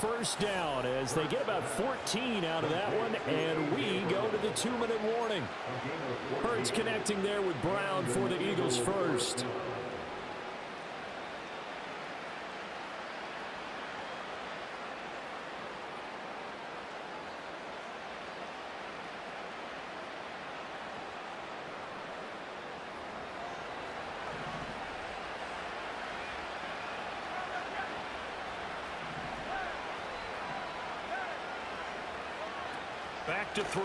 first down as they get about 14 out of that one, and we go to the 2-minute warning. Hurts connecting there with Brown for the Eagles first. Back to throw.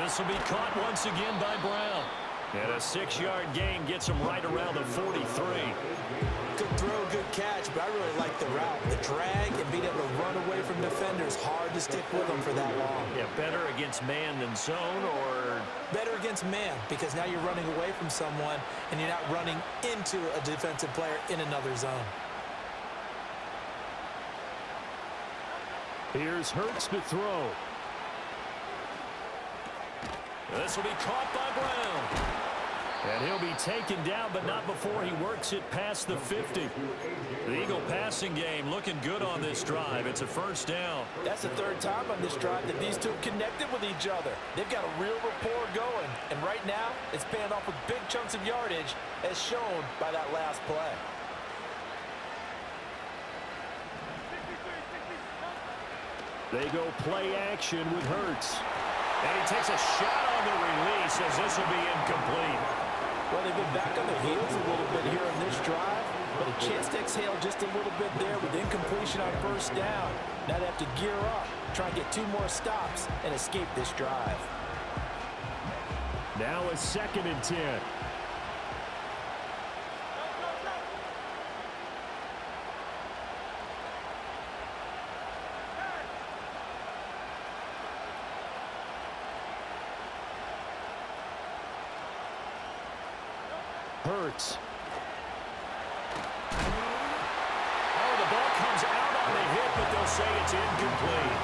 This will be caught once again by Brown. And a 6-yard gain gets him right around the 43. Good throw, good catch, but I really like the route. The drag and being able to run away from defenders. Hard to stick with them for that long. Yeah, better against man than zone, or? Better against man, because now you're running away from someone and you're not running into a defensive player in another zone. Here's Hurts to throw. This will be caught by Brown. And he'll be taken down, but not before he works it past the 50. The Eagle passing game looking good on this drive. It's a first down. That's the third time on this drive that these two have connected with each other. They've got a real rapport going. And right now, it's paying off with big chunks of yardage, as shown by that last play. They go play action with Hurts. And he takes a shot on the release as this will be incomplete. Well, they've been back on their heels a little bit here on this drive, but a chance to exhale just a little bit there with incompletion on first down. Now they have to gear up, try and get 2 more stops, and escape this drive. Now a 2nd and 10. Hurts. Oh, the ball comes out on the hit, but they'll say it's incomplete.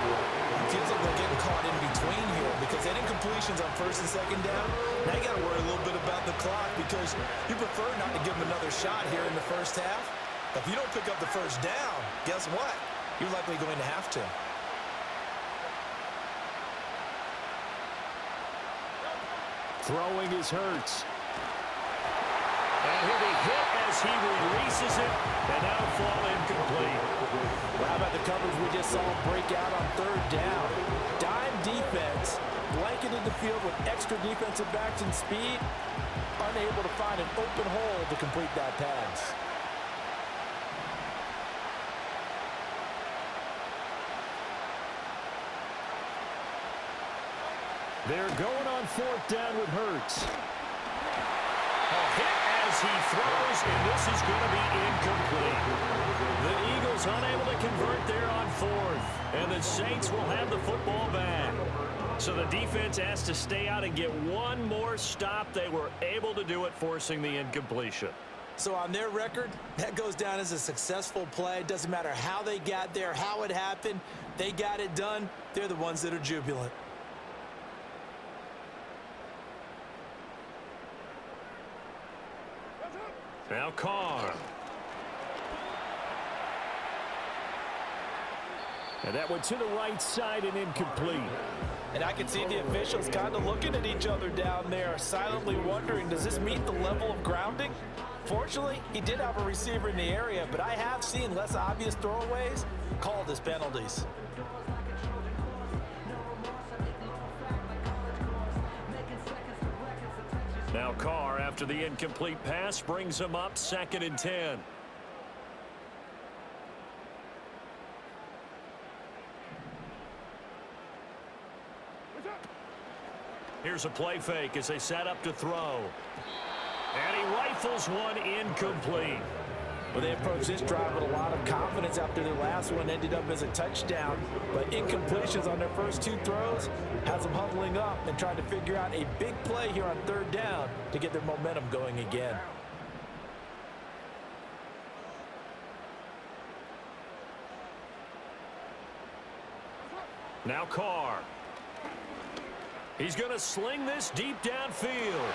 Feels like they're getting caught in between here because that incompletion's on 1st and 2nd down. Now you got to worry a little bit about the clock because you prefer not to give them another shot here in the first half. If you don't pick up the first down, guess what? You're likely going to have to. Throwing is Hurts. And he'll be hit as he releases it, and that'll fall incomplete. Well, how about the coverage we just saw break out on 3rd down? Dime defense, blanketed the field with extra defensive backs and speed, unable to find an open hole to complete that pass. They're going on 4th down with Hurts. A hit as he throws, and this is going to be incomplete. The Eagles unable to convert there on 4th, and the Saints will have the football back. So the defense has to stay out and get 1 more stop. They were able to do it, forcing the incompletion. So on their record, that goes down as a successful play. Doesn't matter how they got there, how it happened. They got it done. They're the ones that are jubilant. Now Carr. And that one to the right side and incomplete. And I can see the officials kind of looking at each other down there, silently wondering, does this meet the level of grounding? Fortunately, he did have a receiver in the area, but I have seen less obvious throwaways called as penalties. Now Carr, after the incomplete pass, brings him up 2nd and 10. Here's a play fake as they set up to throw. And he rifles one incomplete. Well, they approached this drive with a lot of confidence after their last one ended up as a touchdown. But incompletions on their first 2 throws has them huddling up and trying to figure out a big play here on 3rd down to get their momentum going again. Now Carr. He's going to sling this deep downfield.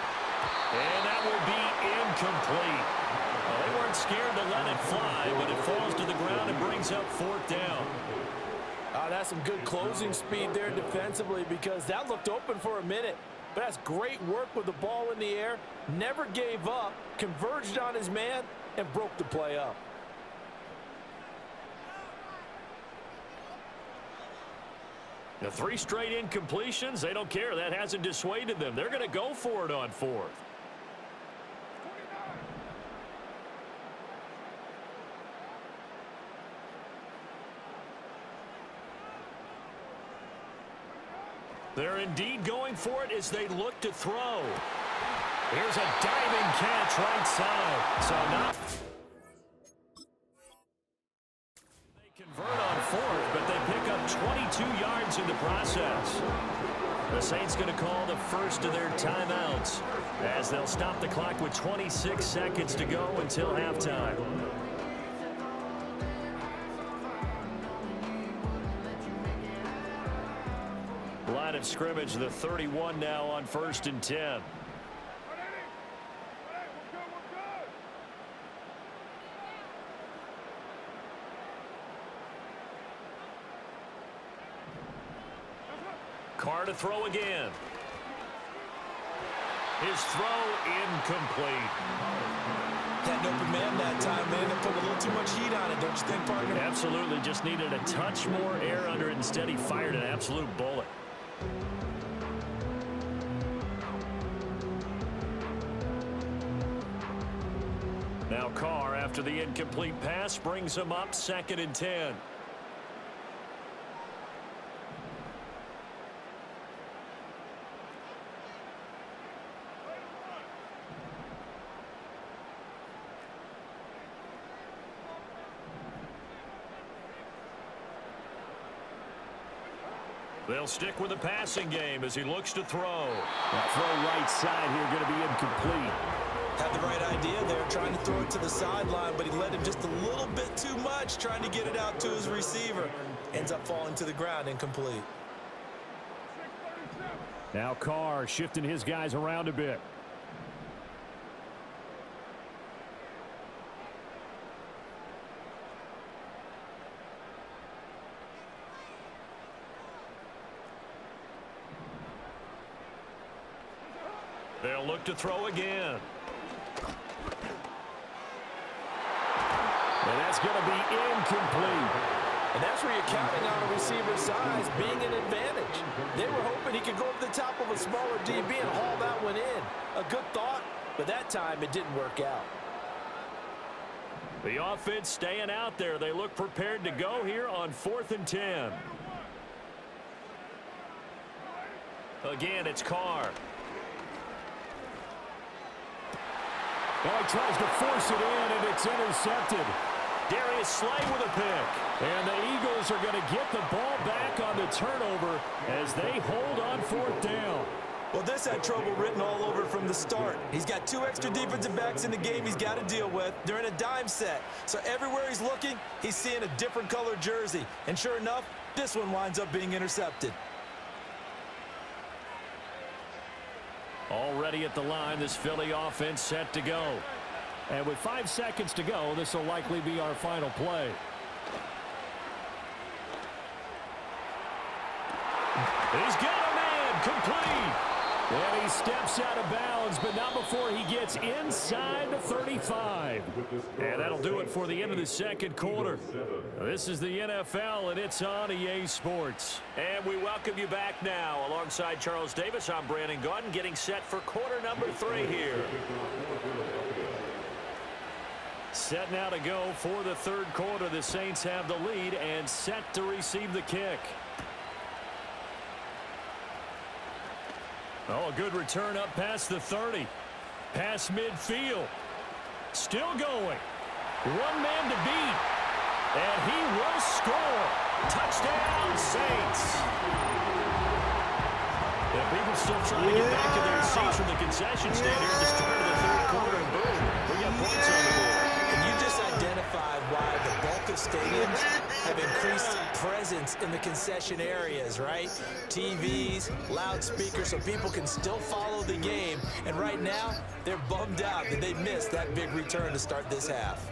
And that will be incomplete. They weren't scared to let it fly, but it falls to the ground and brings up 4th down. That's some good closing speed there defensively because that looked open for a minute. But that's great work with the ball in the air. Never gave up, converged on his man, and broke the play up. The 3 straight incompletions, they don't care. That hasn't dissuaded them. They're going to go for it on 4th. They're indeed going for it as they look to throw. Here's a diving catch right side. So now they convert on 4th, but they pick up 22 yards in the process. The Saints going to call the first of their timeouts as they'll stop the clock with 26 seconds to go until halftime. Line of scrimmage, the 31 now on 1st and 10. Carr to throw again. His throw incomplete. Had an open man that time, man. They put a little too much heat on it, don't you think, partner? Absolutely. Just needed a touch more air under it. Instead, he fired an absolute bullet. Now Carr, after the incomplete pass, brings him up 2nd and 10. They'll stick with the passing game as he looks to throw. That throw right side here going to be incomplete. Had the right idea there, trying to throw it to the sideline, but he led him just a little bit too much, trying to get it out to his receiver. Ends up falling to the ground, incomplete. Now Carr shifting his guys around a bit. They'll look to throw again. And that's going to be incomplete. And that's where you're counting on a receiver's size being an advantage. They were hoping he could go over the top of a smaller DB and haul that one in. A good thought, but that time it didn't work out. The offense staying out there. They look prepared to go here on 4th and 10. Again, it's Carr. Well, he tries to force it in, and it's intercepted. Darius Slay with a pick. And the Eagles are going to get the ball back on the turnover as they hold on 4th down. Well, this had trouble written all over from the start. He's got 2 extra defensive backs in the game he's got to deal with. They're in a dime set. So everywhere he's looking, he's seeing a different color jersey. And sure enough, this one winds up being intercepted. Already at the line, this Philly offense set to go. And with 5 seconds to go, this will likely be our final play. He's got a man, complete. And he steps out of bounds, but not before he gets inside the 35. And that'll do it for the end of the second quarter. This is the NFL, and it's on EA Sports. And we welcome you back now. Alongside Charles Davis, I'm Brandon Gaudin, getting set for quarter number 3 here. Set now to go for the third quarter. The Saints have the lead and set to receive the kick. Oh, a good return up past the 30. Past midfield. Still going. One man to beat. And he will score. Touchdown, Saints. Yeah, people still trying to get back to their seats from the concession stand here at the start of the third quarter. And boom, we got points on the board. And you just identified why the bulk of stadiums have increased presence in the concession areas, right? TVs, loudspeakers, so people can still follow the game. And right now, they're bummed out that they missed that big return to start this half.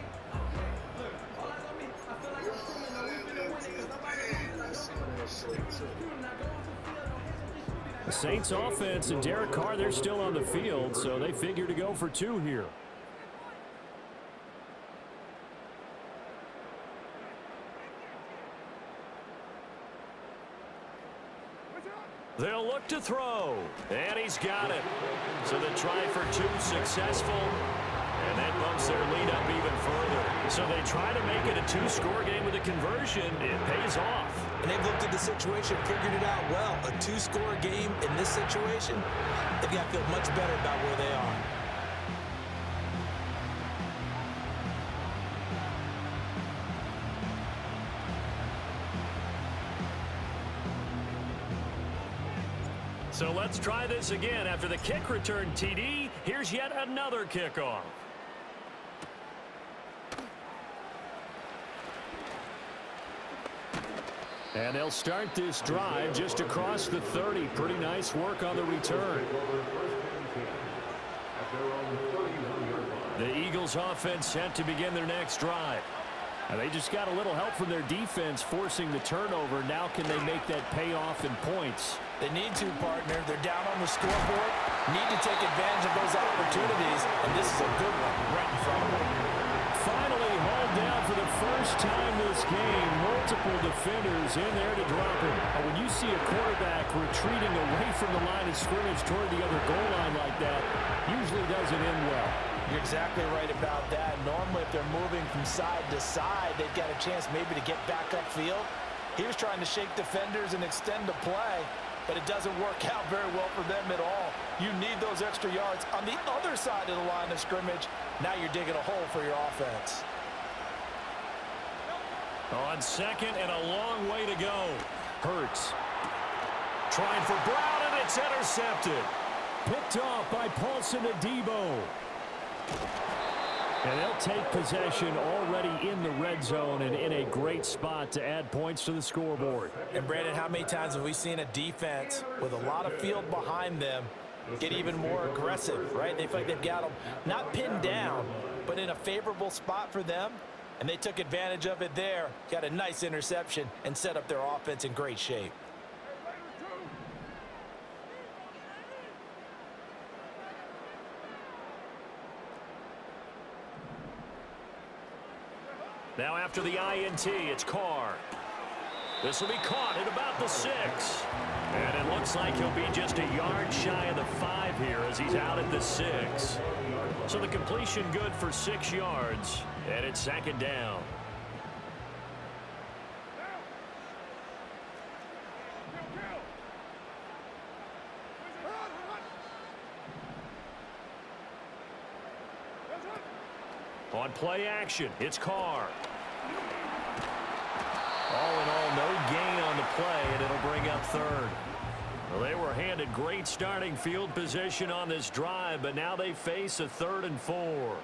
The Saints offense and Derek Carr, they're still on the field, so they figure to go for 2 here. They'll look to throw, and he's got it. So the try for 2 successful, and that bumps their lead up even further. So they try to make it a 2-score game with a conversion. It pays off. And they've looked at the situation, figured it out well. A 2-score game in this situation, they've got to feel much better about where they are. So let's try this again. After the kick return TD, here's yet another kickoff. And they'll start this drive just across the 30. Pretty nice work on the return. The Eagles offense set to begin their next drive. And they just got a little help from their defense forcing the turnover. Now can they make that pay off in points? They need to, partner. They're down on the scoreboard. Need to take advantage of those opportunities. And this is a good one right in front of them. Finally hauled down for the first time this game. Multiple defenders in there to drop him. When you see a quarterback retreating away from the line of scrimmage toward the other goal line like that, usually doesn't end well. You're exactly right about that. Normally, if they're moving from side to side, they've got a chance maybe to get back upfield. He was trying to shake defenders and extend the play, but it doesn't work out very well for them at all. You need those extra yards on the other side of the line of scrimmage. Now you're digging a hole for your offense. On second and a long way to go. Hurts. Trying for Brown, and it's intercepted. Picked off by Paulson Adebo. And they'll take possession already in the red zone and in a great spot to add points to the scoreboard. And, Brandon, how many times have we seen a defense with a lot of field behind them get even more aggressive, right? They feel like they've got them not pinned down, but in a favorable spot for them, and they took advantage of it there, got a nice interception, and set up their offense in great shape. Now after the INT, it's Carr. This will be caught at about the 6. And it looks like he'll be just a yard shy of the 5 here as he's out at the 6. So the completion good for 6 yards, and it's second down. On play action, it's Carr. All in all, no gain on the play, and it'll bring up third. Well, they were handed great starting field position on this drive, but now they face a 3rd and 4.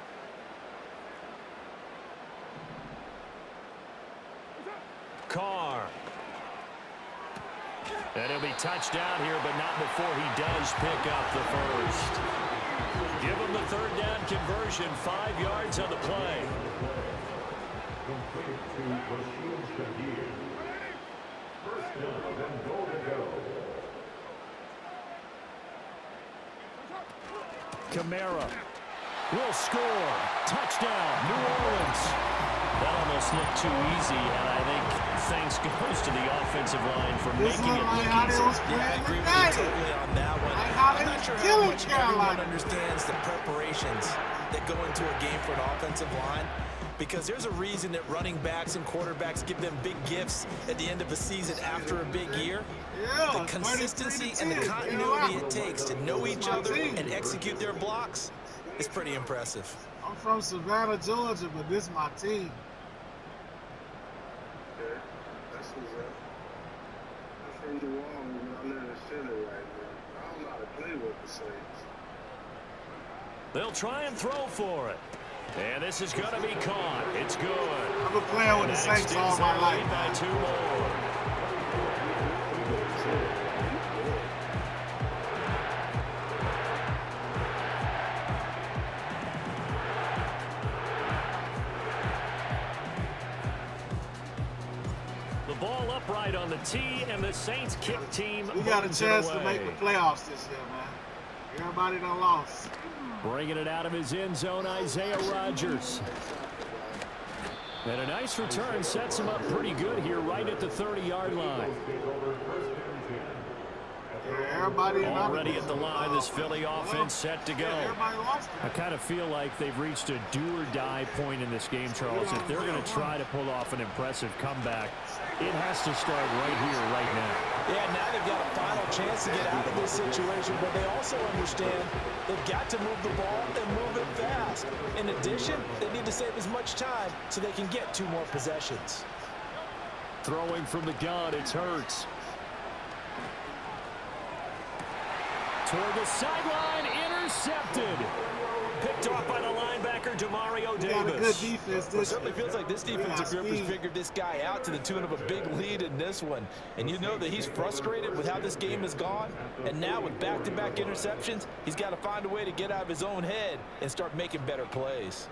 Carr. And he'll be touched down here, but not before he does pick up the first. Give him the 3rd down conversion, 5 yards on the play. Kamara will score. Touchdown, New Orleans. That almost looked too easy, and I think thanks goes to the offensive line for making it look easy. Yeah, I agree with you totally on that one. I'm not sure how much everyone understands the preparations that go into a game for an offensive line, because there's a reason that running backs and quarterbacks give them big gifts at the end of a season after a big year. The consistency and the continuity it takes to know each other and execute their blocks is pretty impressive. I'm from Savannah, Georgia, but this is my team. Okay, that's what's up. I'm from New Orleans, and I live in Philly right now. I don't know how to play with the Saints. They'll try and throw for it. And this is going to be caught. It's good. I've been playing with the Saints all my life. By 2 more. The ball upright on the tee, and the Saints kick team. We got a chance to make the playoffs this year, man. Everybody done lost. Bringing it out of his end zone, Isaiah Rodgers. And a nice return sets him up pretty good here right at the 30-yard line. Everybody already at the line, this Philly offense set to go. I kind of feel like they've reached a do-or-die point in this game, Charles. If they're going to try to pull off an impressive comeback, it has to start right here, right now. Yeah, now they've got a final chance to get out of this situation, but they also understand they've got to move the ball and move it fast. In addition, they need to save as much time so they can get 2 more possessions. Throwing from the gun, it's Hurts. Toward the sideline, intercepted. Picked off by the linebacker, Demario Davis. Got a good defense. It certainly feels like this defensive group has figured this guy out to the tune of a big lead in this one. And you know that he's frustrated with how this game has gone. And now with back-to-back interceptions, he's got to find a way to get out of his own head and start making better plays.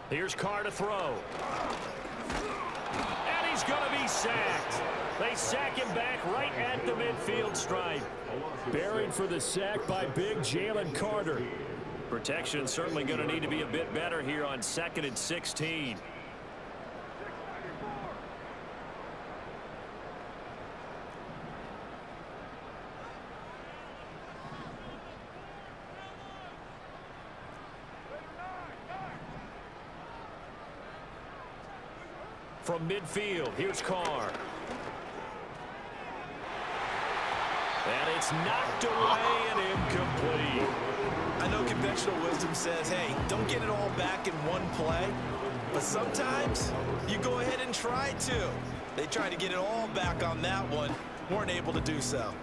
Here's Carr to throw. And he's going to be sacked. They sack him back right at the midfield stripe. Buried for the sack by big Jalen Carter. Protection certainly going to need to be a bit better here on 2nd and 16. From midfield, here's Carr. And it's knocked away and incomplete. I know conventional wisdom says, hey, don't get it all back in one play. But sometimes you go ahead and try to. They tried to get it all back on that one. Weren't able to do so.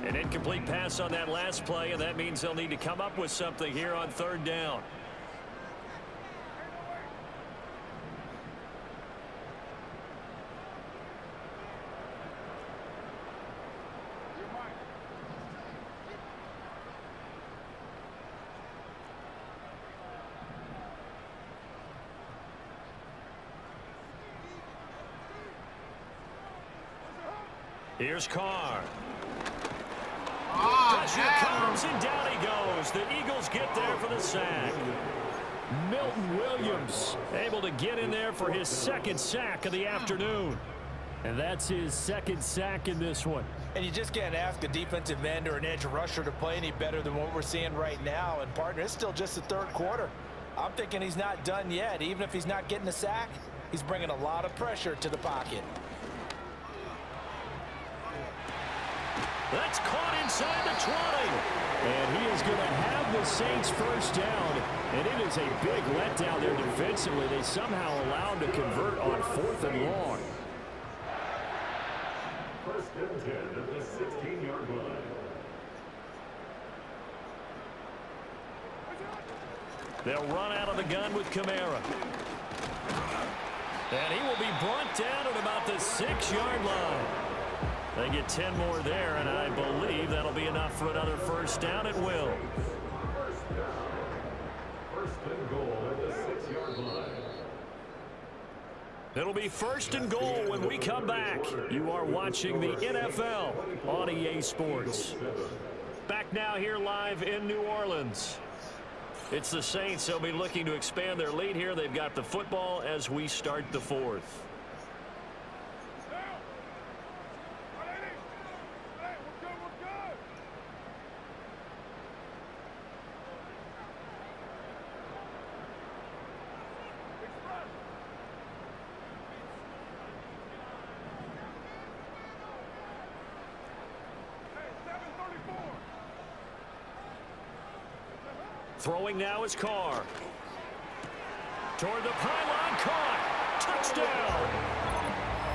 An incomplete pass on that last play, and that means they'll need to come up with something here on 3rd down. Here's Carr. Pressure comes, and down he goes. The Eagles get there for the sack. Milton Williams able to get in there for his 2nd sack of the afternoon. And that's his 2nd sack in this one. And you just can't ask a defensive end or an edge rusher to play any better than what we're seeing right now. And, partner, it's still just the 3rd quarter. I'm thinking he's not done yet. Even if he's not getting a sack, he's bringing a lot of pressure to the pocket. That's caught inside the 20. And he is going to have the Saints 1st down. And it is a big letdown there defensively. They somehow allowed to convert on 4th and long. 1st and 10 at the 16-yard line. They'll run out of the gun with Kamara. And he will be brought down at about the 6-yard line. They get 10 more there, and I believe that'll be enough for another 1st down at will. 1st and goal at the 6-yard line. It'll be 1st and goal when we come back. You are watching the NFL on EA Sports. Back now here live in New Orleans. It's the Saints. They'll be looking to expand their lead here. They've got the football as we start the 4th. Throwing now is Carr. Toward the pylon, caught. Touchdown.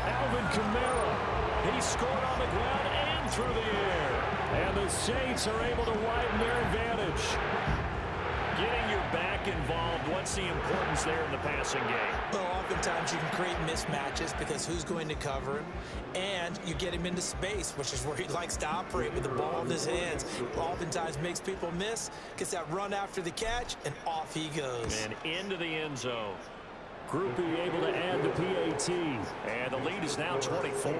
Alvin Kamara. He scored on the ground and through the air. And the Saints are able to widen their advantage. Getting your back involved, what's the importance there in the passing game? Well, oftentimes you can create mismatches because who's going to cover him, and you get him into space, which is where he likes to operate with the ball in his hands. Oftentimes makes people miss, gets that run after the catch, and off he goes. And into the end zone. Group be able to add the PAT. And the lead is now 24.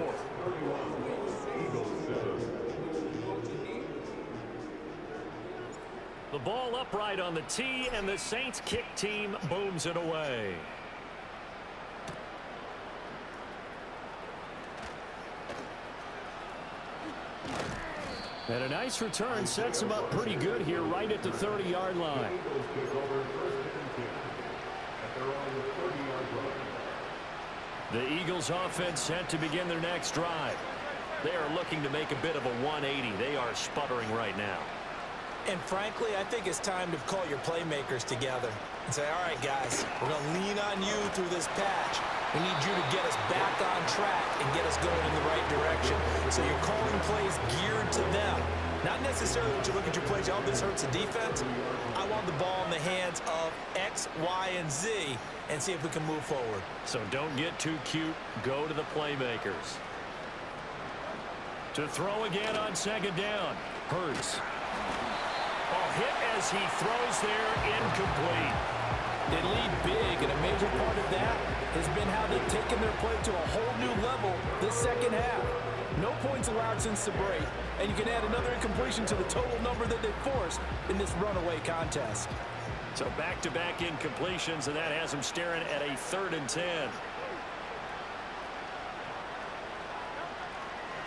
The ball upright on the tee, and the Saints kick team booms it away. And a nice return sets him up pretty good here right at the 30-yard line. The Eagles offense set to begin their next drive. They are looking to make a bit of a 180. They are sputtering right now. And frankly, I think it's time to call your playmakers together and say, all right, guys, we're going to lean on you through this patch. We need you to get us back on track and get us going in the right direction. So you're calling plays geared to them. Not necessarily what you look at your plays, oh, this hurts the defense. I want the ball in the hands of X, Y, and Z and see if we can move forward. So don't get too cute. Go to the playmakers. To throw again on second down. Hurts. Hit as he throws there, incomplete. They lead big, and a major part of that has been how they've taken their play to a whole new level this second half. No points allowed since the break, and you can add another incompletion to the total number that they've forced in this runaway contest. So back-to-back incompletions, and that has them staring at a 3rd and 10.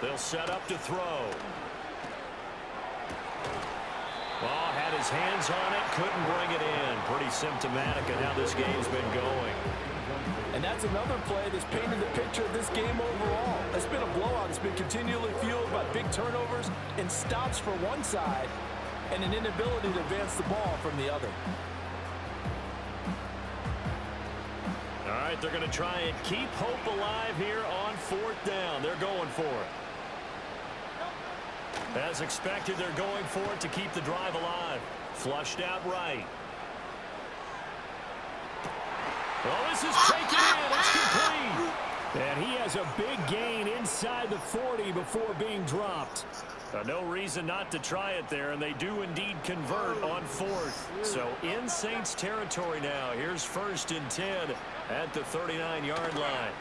They'll set up to throw. Well, had his hands on it, couldn't bring it in. Pretty symptomatic of how this game's been going. And that's another play that's painted the picture of this game overall. It's been a blowout. It's been continually fueled by big turnovers and stops for one side and an inability to advance the ball from the other. All right, they're going to try and keep hope alive here on 4th down. They're going for it. As expected, they're going for it to keep the drive alive. Flushed out right. Well, this is taken in. It's complete. And he has a big gain inside the 40 before being dropped. No reason not to try it there, and they do indeed convert on 4th. So in Saints territory now. Here's 1st and 10 at the 39-yard line.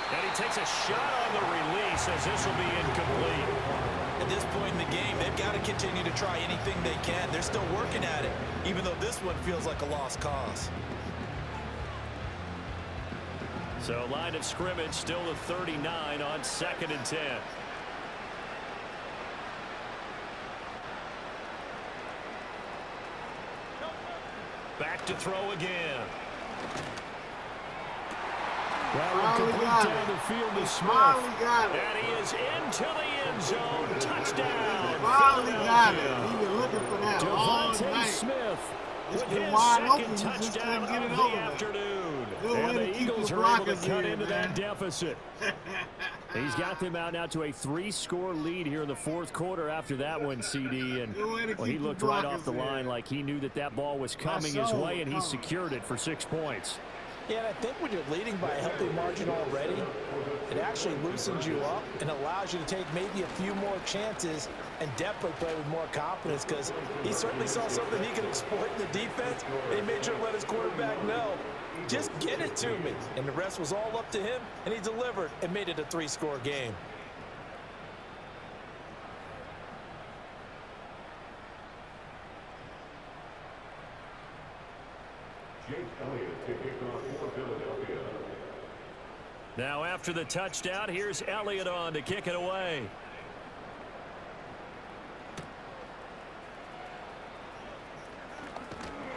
And he takes a shot on the release as this will be incomplete. At this point in the game, they've got to continue to try anything they can. They're still working at it, even though this one feels like a lost cause. So line of scrimmage still the 39 on 2nd and 10. Back to throw again. Well, complete down the field to Smith. And he is into the end zone. Touchdown. Finally got it. He was looking for that all night. Smith It's with been his wide second open. You just touchdown couldn't get of it the over afternoon. Good And way to the keep Eagles the are able to blockers cut here, into man. that deficit. He's got them out now to a 3-score lead here in the 4th quarter after that one, CD. And well, he looked right off the line like he knew that that ball was coming his way, and he secured it for 6 points. Yeah, and I think when you're leading by a healthy margin already, it actually loosens you up and allows you to take maybe a few more chances and definitely play with more confidence, because he certainly saw something he could exploit in the defense. He made sure to let his quarterback know, just get it to me. And the rest was all up to him, and he delivered and made it a 3-score game. Now after the touchdown, here's Elliott on to kick it away.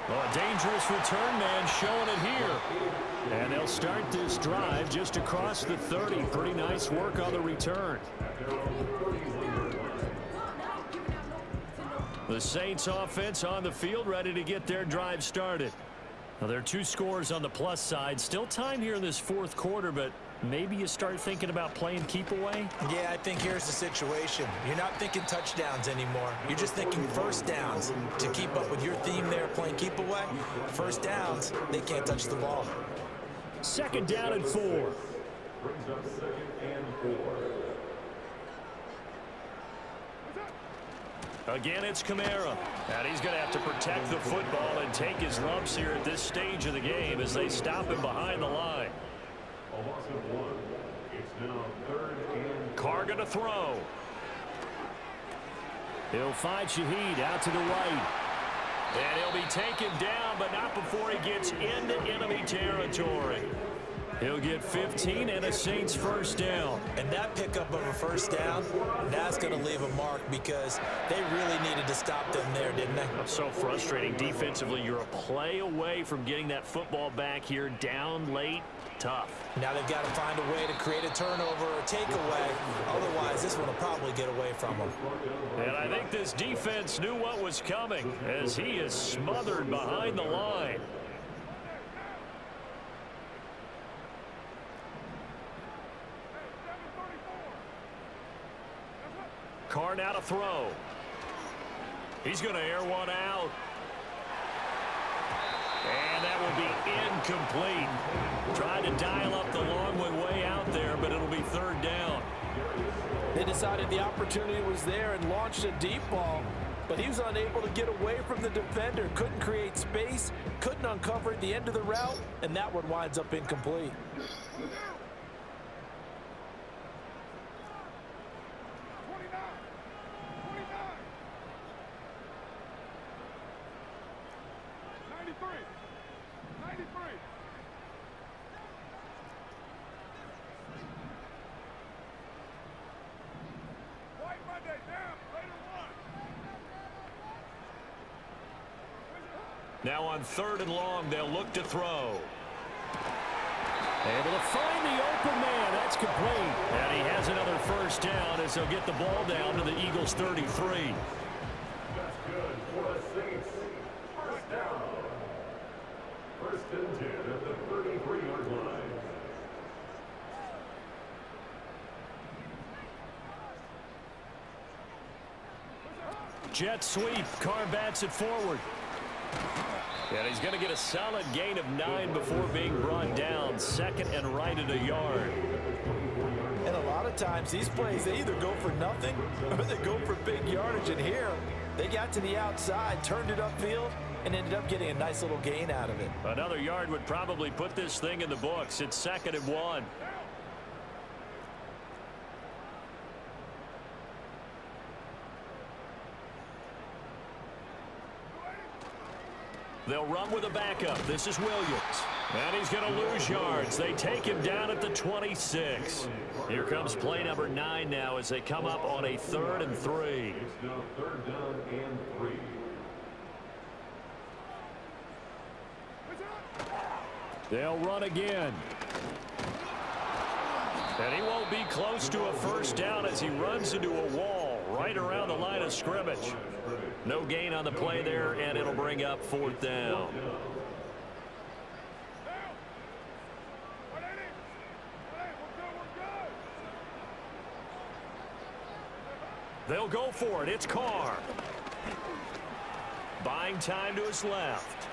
Well, a dangerous return man showing it here. And they'll start this drive just across the 30. Pretty nice work on the return. The Saints offense on the field ready to get their drive started. Now, there are 2 scores on the plus side. Still time here in this 4th quarter, but maybe you start thinking about playing keep away? Yeah, I think here's the situation. You're not thinking touchdowns anymore. You're just thinking first downs. To keep up with your theme there, playing keep away, first downs, they can't touch the ball. 2nd down and 4. Brings up 2nd and 4. Again, it's Kamara. And he's going to have to protect the football and take his lumps here at this stage of the game as they stop him behind the line. A loss of 1. It's now 3rd and Carr going to throw. He'll find Shaheed out to the right. And he'll be taken down, but not before he gets into enemy territory. He'll get 15 and a Saints first down. And that pickup of a first down, that's going to leave a mark because they really needed to stop them there, didn't they? So frustrating defensively. You're a play away from getting that football back here down late. Tough. Now they've got to find a way to create a turnover or a takeaway. Otherwise, this one will probably get away from them. And I think this defense knew what was coming as he is smothered behind the line. Carr now to throw. He's going to air one out. And that will be incomplete. Trying to dial up the long way out there, but it'll be 3rd down. They decided the opportunity was there and launched a deep ball, but he was unable to get away from the defender. Couldn't create space, couldn't uncover at the end of the route, and that one winds up incomplete. Now on 3rd and long, they'll look to throw. Able to find the open man. That's complete. And he has another first down as they'll get the ball down to the Eagles' 33. That's good for the Saints. First down. 1st and 10 at the 33-yard line. Jet sweep. Carr bats it forward. And he's going to get a solid gain of 9 before being brought down. 2nd and right at a yard. And a lot of times these plays, they either go for nothing or they go for big yardage. And here, they got to the outside, turned it upfield, and ended up getting a nice little gain out of it. Another yard would probably put this thing in the books. It's 2nd and 1. They'll run with a backup. This is Williams. And he's going to lose yards. They take him down at the 26. Here comes play number 9 now as they come up on a 3rd and 3. It's now 3rd down and 3. They'll run again. And he won't be close to a first down as he runs into a wall right around the line of scrimmage. No gain on the play there, and it'll bring up 4th down. They'll go for it. It's Carr. Buying time to his left.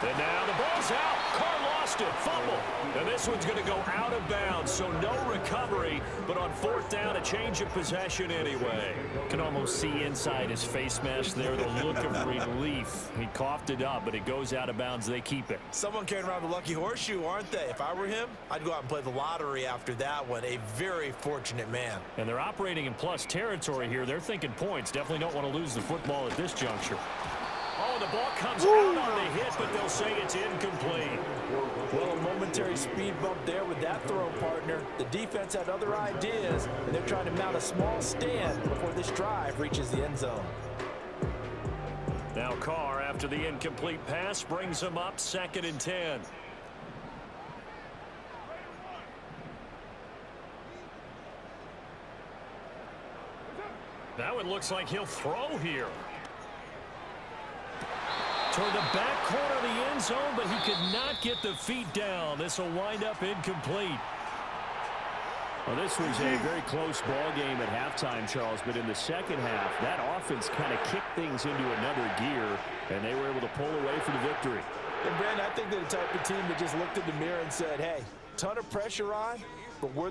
And now the ball's out. Carr lost it. Fumble. And this one's going to go out of bounds, so no recovery. But on 4th down, a change of possession anyway. Can almost see inside his face mask there the look of relief. He coughed it up, but it goes out of bounds. They keep it. Someone carrying around the lucky horseshoe, aren't they? If I were him, I'd go out and play the lottery after that one. A very fortunate man. And they're operating in plus territory here. They're thinking points. Definitely don't want to lose the football at this juncture. Oh, the ball comes out on the hit, but they'll say it's incomplete. Well, a momentary speed bump there with that throw, partner. The defense had other ideas, and they're trying to mount a small stand before this drive reaches the end zone. Now Carr, after the incomplete pass, brings him up 2nd and 10. Now it looks like he'll throw here. Toward the back corner of the end zone, but he could not get the feet down. This will wind up incomplete. Well, this was a very close ball game at halftime, Charles, but in the second half, that offense kind of kicked things into another gear, and they were able to pull away for the victory. And, Brandon, I think they're the type of team that just looked in the mirror and said, hey, ton of pressure on, but we're